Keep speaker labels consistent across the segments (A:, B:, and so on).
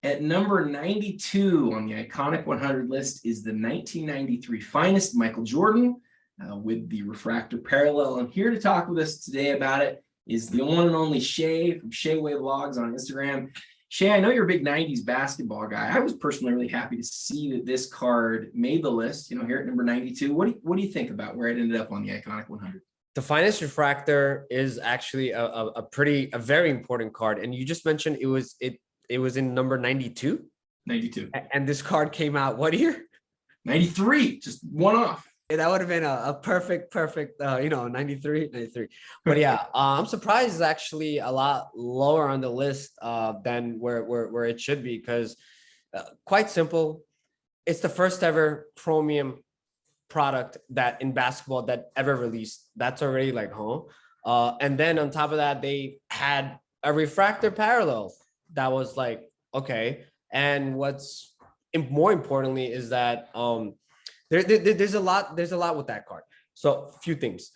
A: At number 92 on the Iconic 100 list is the 1993 Finest Michael Jordan with the refractor parallel. And here to talk with us today about it is the one and only Shay from Shayway Vlogs on Instagram. Shay, I know you're a big 90s basketball guy. I was personally really happy to see that this card made the list, here at number 92. What do you think about where it ended up on the Iconic 100?
B: The Finest refractor is actually a very important card. And you just mentioned it was in number 92.
A: 92.
B: And this card came out what year?
A: 93, just one off.
B: That would have been a perfect, 93. But yeah, I'm surprised it's actually a lot lower on the list than where it should be, because quite simple. It's the first ever chromium product that in basketball that ever released. That's already like, and then on top of that, they had a refractor parallel that was like, okay. And what's more importantly is that there's a lot with that card. So a few things.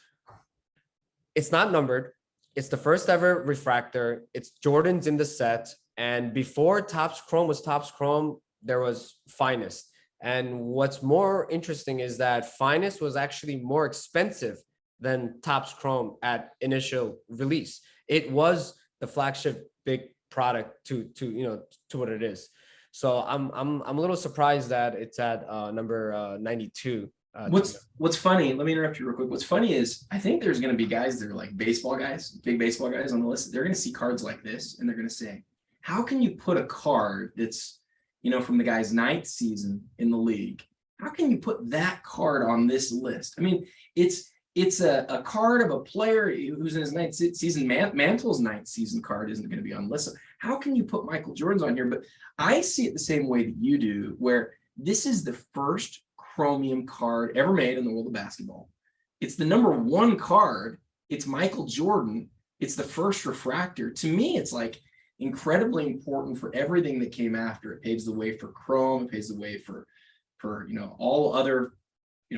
B: It's not numbered. It's the first ever refractor. It's Jordan's in the set. And before Topps Chrome was Topps Chrome, there was Finest. And what's more interesting is that Finest was actually more expensive than Topps Chrome at initial release. It was the flagship big product to what it is. So I'm a little surprised that it's at number 92.
A: What's funny? Let me interrupt you real quick. What's funny is I think there's going to be guys that are like baseball guys, big baseball guys on the list. They're going to see cards like this and they're going to say, "How can you put a card that's from the guy's ninth season in the league? How can you put that card on this list?" I mean, it's a card of a player who's in his ninth season. Mantle's ninth season card isn't going to be on the list. So how can you put Michael Jordan's on here? But I see it the same way that you do, where this is the first chromium card ever made in the world of basketball. It's the number one card. It's Michael Jordan. It's the first refractor. To me, it's like incredibly important for everything that came after. It paves the way for Chrome. It paves the way for all other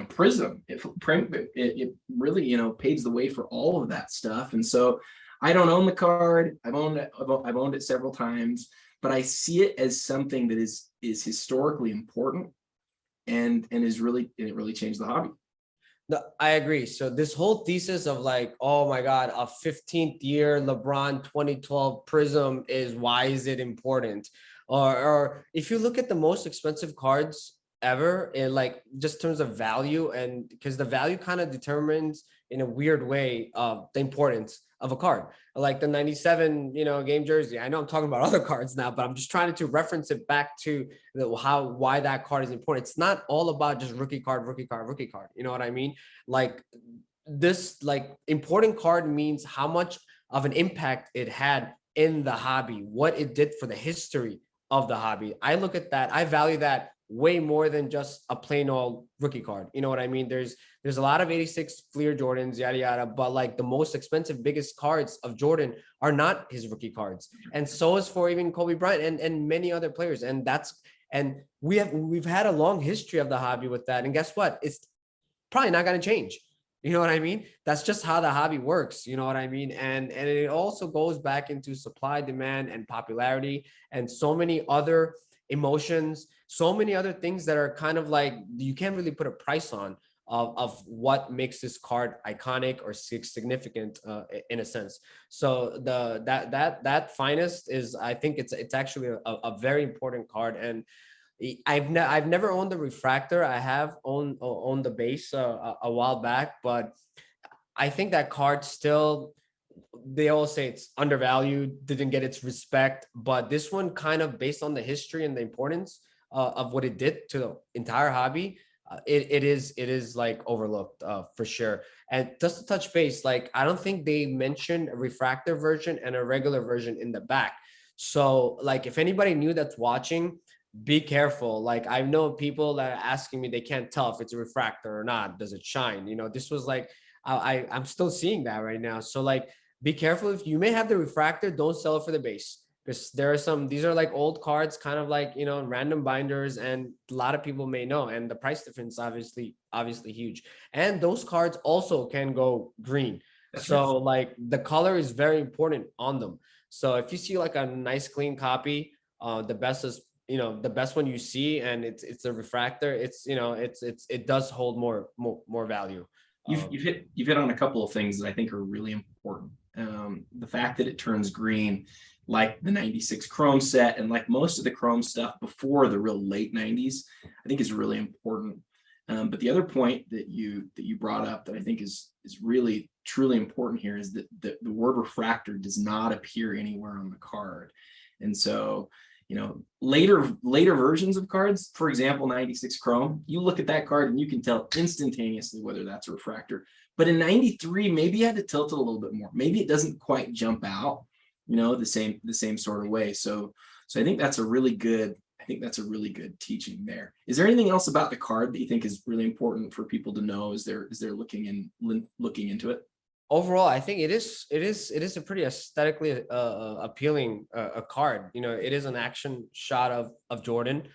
A: Prism. It really paves the way for all of that stuff. And so I don't own the card. I've owned it several times, but I see it as something that is historically important and it really changed the hobby.
B: No, I agree. So this whole thesis of like, oh my God, a 15th year LeBron 2012 Prism why is it important? Or if you look at the most expensive cards ever in like just terms of value, and because the value kind of determines in a weird way the importance of a card, like the 97 game jersey. I know I'm talking about other cards now, but I'm just trying to reference it back to why that card is important. It's not all about just rookie card. You know what I mean? Like this important card means how much of an impact it had in the hobby, what it did for the history of the hobby. I look at that, I value that way more than just a plain old rookie card. You know what I mean? There's a lot of 86 Fleer Jordans, yada, yada, but like the most expensive, biggest cards of Jordan are not his rookie cards. And so is for even Kobe Bryant and many other players. And we've had a long history of the hobby with that. And guess what? It's probably not going to change. You know what I mean? That's just how the hobby works. You know what I mean? And it also goes back into supply, demand, and popularity, and so many other emotions, so many other things that are kind of like you can't really put a price on of what makes this card iconic or significant in a sense. So that Finest is, I think it's actually a very important card. And I've never owned the refractor. I have owned the base a while back, but I think that card still, they all say it's undervalued, didn't get its respect, but this one kind of, based on the history and the importance of what it did to the entire hobby, it is like overlooked for sure. And just to touch base, like I don't think they mentioned a refractor version and a regular version in the back. So like if anybody new that's watching, be careful. Like I know people that are asking me, they can't tell if it's a refractor or not. Does it shine? This was like, I'm still seeing that right now. So like, be careful. If you may have the refractor, don't sell it for the base, because there are these are like old cards, kind of like, random binders, and a lot of people may know, and the price difference obviously huge. And those cards also can go green. So like the color is very important on them. So if you see like a nice clean copy The best is, the best one you see, and it's a refractor. It's, it does hold more value.
A: You've hit on a couple of things that I think are really important. The fact that it turns green, like the 96 chrome set, and like most of the chrome stuff before the real late 90s, I think is really important. But the other point that you brought up that I think is really truly important here is that the word refractor does not appear anywhere on the card. And so, later versions of cards, for example, 96 chrome, you look at that card and you can tell instantaneously whether that's a refractor. But in 93, maybe you had to tilt it a little bit more. Maybe it doesn't quite jump out, the same sort of way. So I think that's a really good teaching there. Is there anything else about the card that you think is really important for people to know as they're looking into it?
B: Overall, I think it is a pretty aesthetically appealing a card. It is an action shot of Jordan,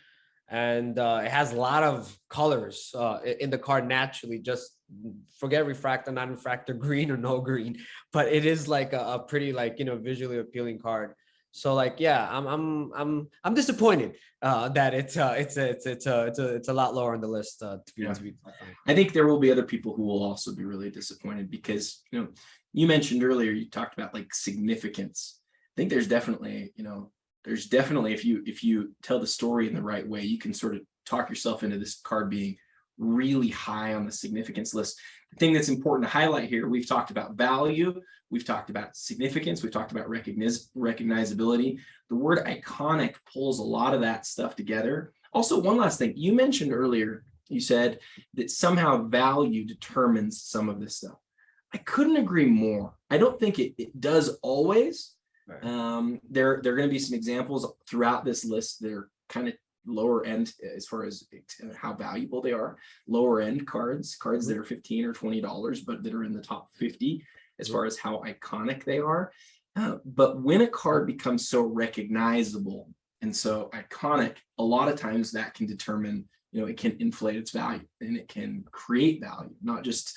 B: and it has a lot of colors in the card naturally. Just forget refractor, non-refractor, green or no green, but it is like a pretty, like, visually appealing card. So, like, yeah, I'm disappointed that it's a lot lower on the list. To be
A: I think there will be other people who will also be really disappointed because you mentioned earlier, you talked about like significance. I think there's definitely if you tell the story in the right way, you can sort of talk yourself into this card being really high on the significance list. The thing that's important to highlight here, we've talked about value, we've talked about significance, we've talked about recognizability. The word iconic pulls a lot of that stuff together. Also, one last thing, you mentioned earlier, you said that somehow value determines some of this stuff. I couldn't agree more. I don't think it does always. Right. There are going to be some examples throughout this list that are kind of lower end as far as how valuable they are. Lower end cards that are $15 or $20, but that are in the top 50 as far as how iconic they are. But when a card becomes so recognizable and so iconic, a lot of times that can determine, it can inflate its value and it can create value, not just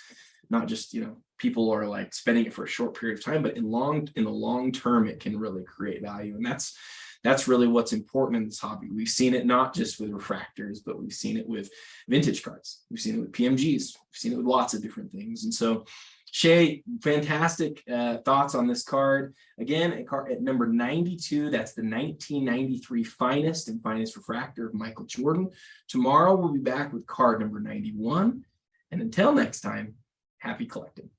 A: people are like spending it for a short period of time, but in the long term, it can really create value. And that's really what's important in this hobby. We've seen it not just with refractors, but we've seen it with vintage cards. We've seen it with PMGs. We've seen it with lots of different things. And so, Shay, fantastic thoughts on this card. Again, at number 92, that's the 1993 finest and finest refractor of Michael Jordan. Tomorrow, we'll be back with card number 91. And until next time, happy collecting.